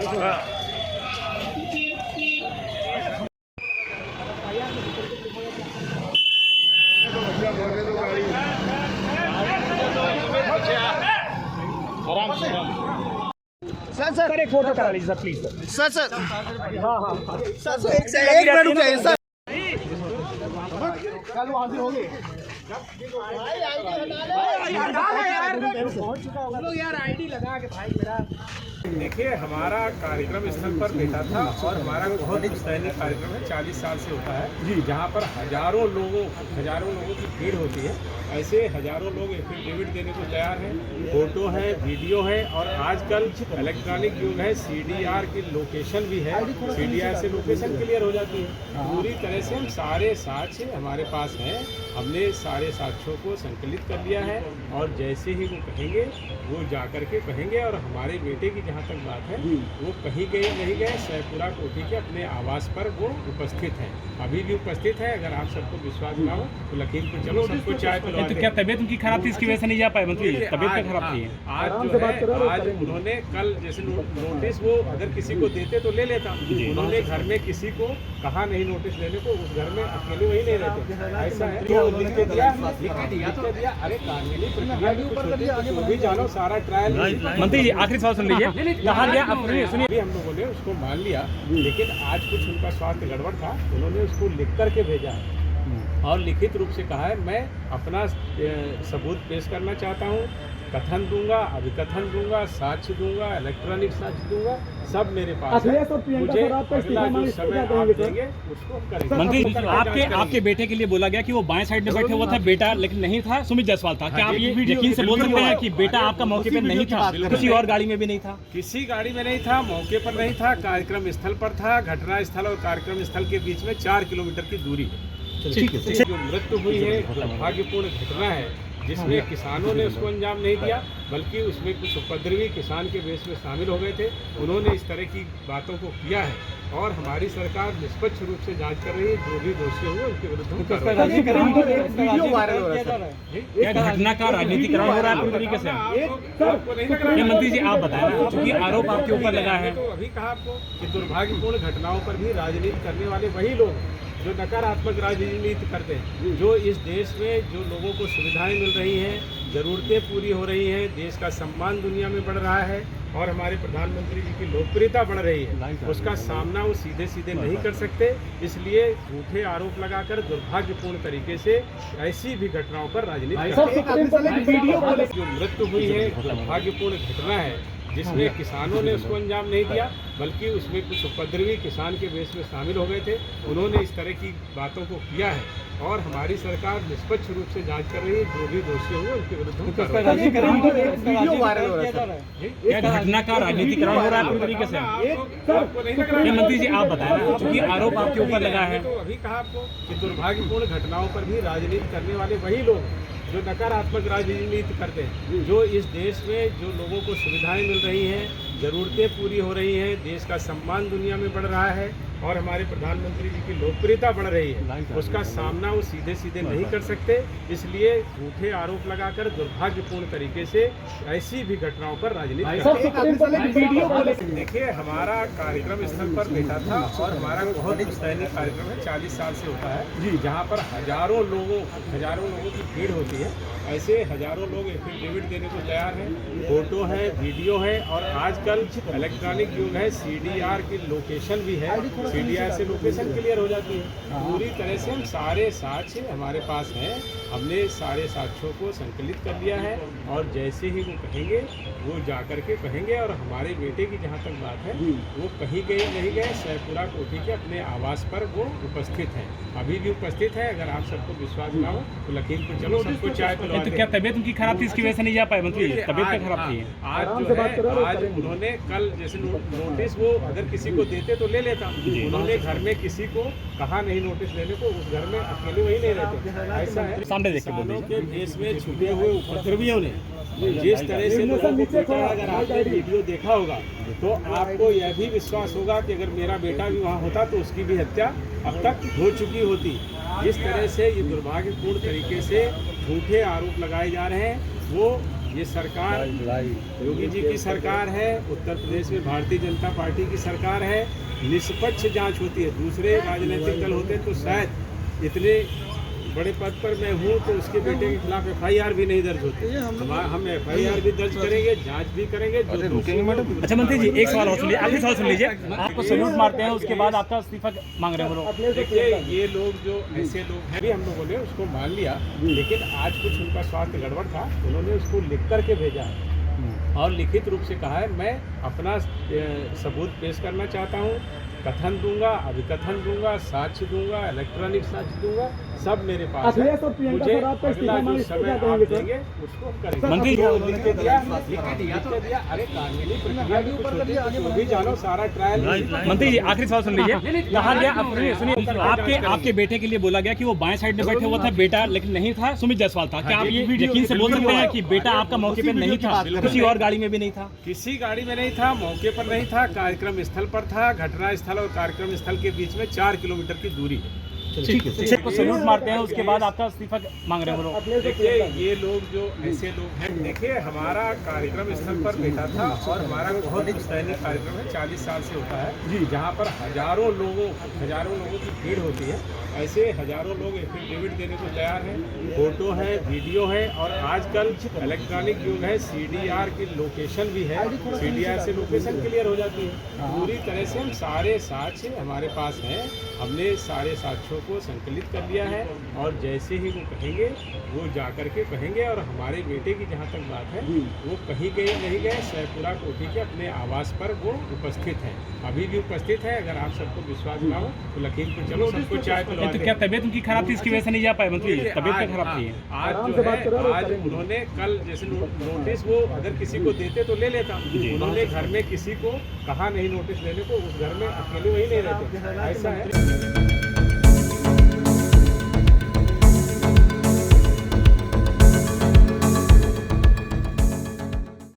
Sir एक photo करा लीजिए सर प्लीज सर हाँ सर एक मिनट रुक जाइए सर। देखिए, हमारा कार्यक्रम स्थल पर बैठा था और हमारा बहुत दैनिक कार्यक्रम है, 40 साल से होता है जी, जहाँ पर हजारों लोगों की भीड़ होती है। ऐसे हजारों लोग एफिडेविट देने को तैयार हैं, फोटो है, वीडियो है और आजकल इलेक्ट्रॉनिक युग है, CDR की लोकेशन भी है, CDR से लोकेशन क्लियर हो जाती है। पूरी तरह से हम सारे साक्ष्य हमारे पास हैं, हमने सारे साक्ष्यों को संकलित कर लिया है और जैसे ही वो कहेंगे वो जा कर के कहेंगे। और हमारे बेटे की जहाँ तक बात है, वो कहीं गए नहीं गए, सैफपुरा कोठी के अपने आवास पर वो उपस्थित हैं, अभी भी उपस्थित है। अगर आप सबको विश्वास ना हो तो लखीमपुर चलो, सबको चाय पिलवा दें। तो क्या तबियत उनकी खराब थी, इसकी वजह से नहीं जा पाए? मंत्री तबियत क्या खराब थी? आज जो है, आज उन्होंने कल जैसे नोटिस वो अगर किसी को देते तो ले लेता, उन्होंने घर में किसी को कहा नहीं नोटिस लेने को, उस घर में अकेले वही नहीं रहते, ऐसा है तो लिख के दिया। अरे कानूनी प्रक्रिया भी जानो, सारा ट्रायल। मंत्री जी आखिरी सवाल सुन लीजिए, कहा गया सुनिए, हम लोगों ने उसको मान लिया, लेकिन आज कुछ उनका स्वास्थ्य गड़बड़ था, उन्होंने उसको लिख करके भेजा है और लिखित रूप से कहा है मैं अपना सबूत पेश करना चाहता हूँ, कथन दूंगा, अभिकथन दूंगा, साक्ष्य दूंगा, इलेक्ट्रॉनिक साक्ष्य दूंगा, सब मेरे पास है। मुझे अगला जो समय आप देंगे उसको करेंगे। मंत्री आपके बेटे के लिए बोला गया कि वो बाएं साइड में बैठे हुआ था बेटा, लेकिन नहीं था, सुमित जायसवाल था। क्या आप ये यकीन से बोल सकते हैं कि बेटा आपका मौके पर नहीं था, किसी और गाड़ी में भी नहीं था? किसी गाड़ी में नहीं था, मौके पर नहीं था, कार्यक्रम स्थल पर था। घटना स्थल और कार्यक्रम स्थल के बीच में 4 किलोमीटर की दूरी है। जो मृत्यु हुई है दुर्भाग्यपूर्ण घटना है, जिसमें किसानों ने उसको अंजाम नहीं दिया, बल्कि उसमें कुछ उपद्रवी किसान के वेश में शामिल हो गए थे, उन्होंने इस तरह की बातों को किया है और हमारी सरकार निष्पक्ष रूप से जांच कर रही है। जो भी दोषी होंगे उनके विरुद्ध वीडियो वायरल हो रहा है सर, घटना का राजनीतिकरण हो रहा है पूरी तरीके से। मंत्री जी आप बताएं ना, क्योंकि आरोप आपके ऊपर लगा है। तो अभी कहा आपको कि दुर्भाग्यपूर्ण घटनाओं पर भी राजनीति करने वाले वही लोग जो नकारात्मक राजनीति करते हैं, जो इस देश में जो लोगों को सुविधाएं मिल रही हैं, ज़रूरतें पूरी हो रही हैं, देश का सम्मान दुनिया में बढ़ रहा है और हमारे प्रधानमंत्री जी की लोकप्रियता बढ़ रही है, उसका सामना वो सीधे सीधे नहीं कर सकते। इसलिए झूठे आरोप लगाकर दुर्भाग्यपूर्ण तरीके से ऐसी भी घटनाओं पर राजनीति जो मृत्यु हुई है दुर्भाग्यपूर्ण घटना है, जिसमें किसानों ने उसको अंजाम नहीं दिया, बल्कि उसमें कुछ उपद्रवी किसान के वेश में शामिल हो गए थे, उन्होंने इस तरह की बातों को किया है और हमारी सरकार निष्पक्ष रूप से जांच कर रही है। जो भी दोषी होंगे उनके विरुद्ध वीडियो वायरल हो रहा है सर, घटना का राजनीतिकरण हो रहा है पूरी तरीके से। मंत्री जी आप बताएं ना, क्योंकि आरोप आपके ऊपर लगा है। तो अभी कहा आपको कि दुर्भाग्यपूर्ण घटनाओं पर भी राजनीति करने वाले वही लोग जो नकारात्मक राजनीति करते हैं, जो इस देश में जो लोगों को सुविधाएं मिल रही हैं, ज़रूरतें पूरी हो रही हैं, देश का सम्मान दुनिया में बढ़ रहा है और हमारे प्रधानमंत्री जी की लोकप्रियता बढ़ रही है, उसका सामना वो सीधे सीधे नहीं कर सकते। इसलिए झूठे आरोप लगाकर दुर्भाग्यपूर्ण तरीके से ऐसी भी घटनाओं पर राजनीति। देखिए, हमारा कार्यक्रम स्थल पर बैठा था और हमारा बहुत दैनिक कार्यक्रम है, 40 साल से होता है जी, जहाँ पर हजारों लोगों की भीड़ होती है। ऐसे हजारों लोग एफिडेविट देने को तैयार हैं, फोटो है, वीडियो है और आजकल इलेक्ट्रॉनिक युग है, CDR की लोकेशन भी है, CDR से लोकेशन क्लियर हो जाती है। पूरी तरह से हम सारे साक्ष्य हमारे पास हैं, हमने सारे साक्ष्यों को संकलित कर लिया है और जैसे ही वो कहेंगे वो जा कर के कहेंगे। और हमारे बेटे की जहाँ तक बात है, वो कहीं गए नहीं गए, सैफपुरा कोठी के अपने आवास पर वो उपस्थित हैं, अभी भी उपस्थित है। अगर आप सबको विश्वास ना हो तो लखीमपुर चलो, सबको चाय पिलवा दें। तो क्या तबियत उनकी खराब थी, इसकी वजह से नहीं जा पाए? मंत्री तबियत क्या खराब थी? आज जो है, आज उन्होंने कल जैसे नोटिस वो अगर किसी को देते तो ले लेता, उन्होंने घर में किसी को कहा नहीं नोटिस लेने को, उस घर में अकेले वही नहीं रहते, ऐसा है। सामने देख के बोलिए। के देश में छुपे हुए उपद्रवियों ने जिस तरह से लोगों को पीटा, अगर आपने वीडियो देखा होगा तो आपको यह भी विश्वास होगा कि अगर मेरा बेटा भी वहाँ होता तो उसकी भी हत्या अब तक हो चुकी होती। जिस तरह से ये दुर्भाग्यपूर्ण तरीके से झूठे आरोप लगाए जा रहे हैं, वो ये सरकार योगी जी की सरकार है, उत्तर प्रदेश में भारतीय जनता पार्टी की सरकार है। निष्पक्ष जांच होती है। दूसरे राजनीतिक दल होते तो शायद इतने बड़े पद पर मैं हूँ तो उसके बेटे के खिलाफ FIR भी नहीं दर्ज होती। हम FIR भी दर्ज करेंगे, जांच भी करेंगे। अच्छा मंत्री जी, एक सवाल और सुन लीजिए, आखिरी सवाल सुन लीजिए। आपको सैल्यूट मारते हैं, उसके बाद आपका इस्तीफा मांग रहे हैं वो लोग। देखिए, ये लोग जो ऐसे लोग हैं, भी हम लोगों ने उसको मान लिया, लेकिन आज कुछ उनका स्वास्थ्य गड़बड़ था, उन्होंने उसको लिख करके भेजा है और लिखित रूप से कहा है मैं अपना सबूत पेश करना चाहता हूँ, कथन दूंगा, अभिकथन दूंगा, साक्ष्य दूंगा, इलेक्ट्रॉनिक साक्ष्य दूंगा, सब मेरे पास है। मुझे अगला जो समय आप देंगे उसको हम करेंगे। मंत्री जी, लिख के दिया। अरे कानूनी प्रक्रिया भी कुछ होती है, वो भी जानो, सारा ट्रायल। मंत्री जी, आखिरी सवाल सुन लीजिए। कहा गया, सुनिए, आपके बेटे के लिए बोला गया कि वो बाएं साइड में बैठे हुआ था बेटा, लेकिन नहीं था, सुमित जायसवाल था। क्या आप ये यकीन से बोल सकते हैं कि बेटा आपका मौके पर नहीं था, किसी और गाड़ी में भी नहीं था? किसी गाड़ी में नहीं था, मौके पर नहीं था, कार्यक्रम स्थल पर था। घटना स्थल और कार्यक्रम स्थल के बीच में 4 किलोमीटर की दूरी है। ठीक है, आपको सैल्यूट मारते हैं, उसके बाद आपका इस्तीफा मांग रहे हैं वो लोग। देखिए, ये लोग जो ऐसे लोग हैं, देखिए हमारा कार्यक्रम स्थल पर बैठा था और हमारा बहुत पुश्तैनी कार्यक्रम है, 40 साल से होता है, जहाँ पर हजारों लोगों की भीड़ होती है। ऐसे हजारों लोग एफिडेविट देने को तैयार हैं, फोटो है, वीडियो है, और आजकल इलेक्ट्रॉनिक युग है, CDR की लोकेशन भी है, CDR से लोकेशन क्लियर हो जाती है। पूरी तरह से हम सारे साक्ष्य हमारे पास हैं, हमने सारे साक्ष्यों को संकलित कर लिया है और जैसे ही वो कहेंगे वो जाकर के कहेंगे। और हमारे बेटे की जहाँ तक बात है, वो कहीं गए नहीं गए, सैफपुरा कोठी के अपने आवास पर वो उपस्थित हैं, अभी भी उपस्थित है। अगर आप सबको विश्वास ना हो तो लखीमपुर चलो, सबको चाय पिलवा तो क्या तबीयत उनकी खराब थी, इसकी वजह से नहीं जा पाए मंत्री? तबीयत क्या खराब थी? आज जो है, आज उन्होंने कल जैसे नोटिस वो अगर किसी को देते तो ले लेता, उन्होंने घर में किसी को कहा नहीं नोटिस लेने को, उस घर में अकेले वही नहीं रहते, ऐसा है।